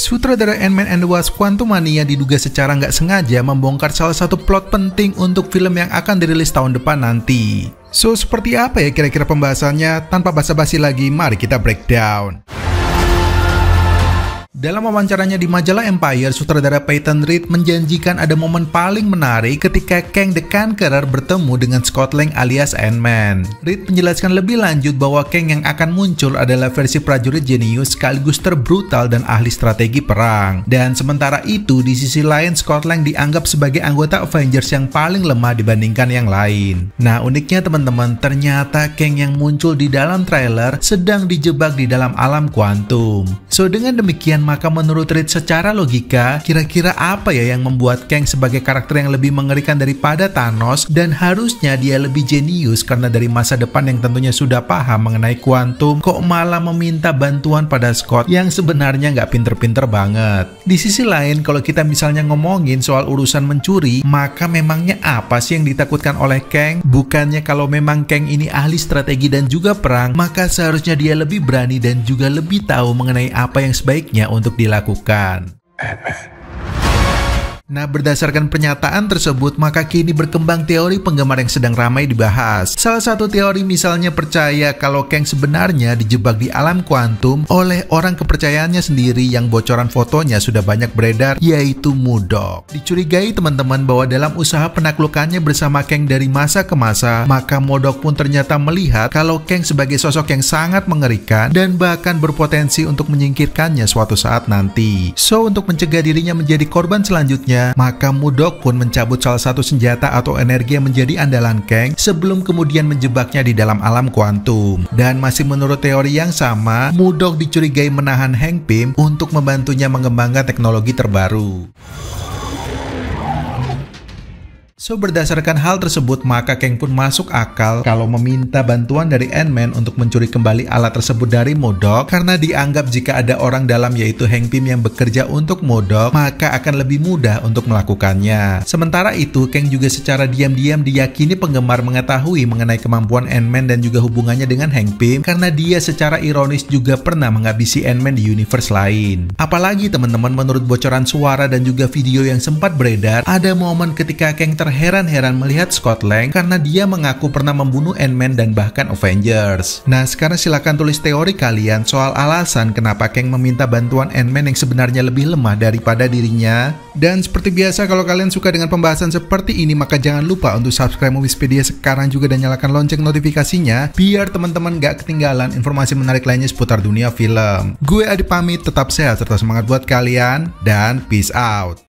Sutradara Ant-Man and the Wasp: Quantumania diduga secara nggak sengaja membongkar salah satu plot penting untuk film yang akan dirilis tahun depan nanti. So, seperti apa ya kira-kira pembahasannya? Tanpa basa-basi lagi, mari kita breakdown. Dalam wawancaranya di majalah Empire, sutradara Peyton Reed menjanjikan ada momen paling menarik ketika Kang the Conqueror bertemu dengan Scott Lang alias Ant-Man. Reed menjelaskan lebih lanjut bahwa Kang yang akan muncul adalah versi prajurit jenius sekaligus terbrutal dan ahli strategi perang. Dan sementara itu, di sisi lain Scott Lang dianggap sebagai anggota Avengers yang paling lemah dibandingkan yang lain. Nah, uniknya teman-teman, ternyata Kang yang muncul di dalam trailer sedang dijebak di dalam alam kuantum. So, dengan demikian maka menurut Reed secara logika, kira-kira apa ya yang membuat Kang sebagai karakter yang lebih mengerikan daripada Thanos, dan harusnya dia lebih jenius karena dari masa depan yang tentunya sudah paham mengenai kuantum, kok malah meminta bantuan pada Scott yang sebenarnya nggak pinter-pinter banget. Di sisi lain, kalau kita misalnya ngomongin soal urusan mencuri, maka memangnya apa sih yang ditakutkan oleh Kang? Bukannya kalau memang Kang ini ahli strategi dan juga perang, maka seharusnya dia lebih berani dan juga lebih tahu mengenai apa yang sebaiknya untuk dilakukan. Nah, berdasarkan pernyataan tersebut, maka kini berkembang teori penggemar yang sedang ramai dibahas. Salah satu teori misalnya percaya kalau Kang sebenarnya dijebak di alam kuantum oleh orang kepercayaannya sendiri yang bocoran fotonya sudah banyak beredar, yaitu MODOK. Dicurigai teman-teman bahwa dalam usaha penaklukannya bersama Kang dari masa ke masa, maka MODOK pun ternyata melihat kalau Kang sebagai sosok yang sangat mengerikan dan bahkan berpotensi untuk menyingkirkannya suatu saat nanti. So, untuk mencegah dirinya menjadi korban selanjutnya, maka MODOK pun mencabut salah satu senjata atau energi yang menjadi andalan Kang sebelum kemudian menjebaknya di dalam alam kuantum. Dan masih menurut teori yang sama, MODOK dicurigai menahan Hank Pym untuk membantunya mengembangkan teknologi terbaru. So, berdasarkan hal tersebut, maka Kang pun masuk akal kalau meminta bantuan dari Ant-Man untuk mencuri kembali alat tersebut dari MODOK, karena dianggap jika ada orang dalam yaitu Hank Pym yang bekerja untuk MODOK, maka akan lebih mudah untuk melakukannya. Sementara itu, Kang juga secara diam-diam diyakini penggemar mengetahui mengenai kemampuan Ant-Man dan juga hubungannya dengan Hank Pym, karena dia secara ironis juga pernah menghabisi Ant-Man di universe lain. Apalagi teman-teman, menurut bocoran suara dan juga video yang sempat beredar, ada momen ketika Kang terheran-heran melihat Scott Lang karena dia mengaku pernah membunuh Ant-Man dan bahkan Avengers. Nah, sekarang silakan tulis teori kalian soal alasan kenapa Kang meminta bantuan Ant-Man yang sebenarnya lebih lemah daripada dirinya. Dan seperti biasa, kalau kalian suka dengan pembahasan seperti ini, maka jangan lupa untuk subscribe Moviespedia sekarang juga dan nyalakan lonceng notifikasinya biar teman-teman gak ketinggalan informasi menarik lainnya seputar dunia film. Gue Adi pamit, tetap sehat serta semangat buat kalian, dan peace out.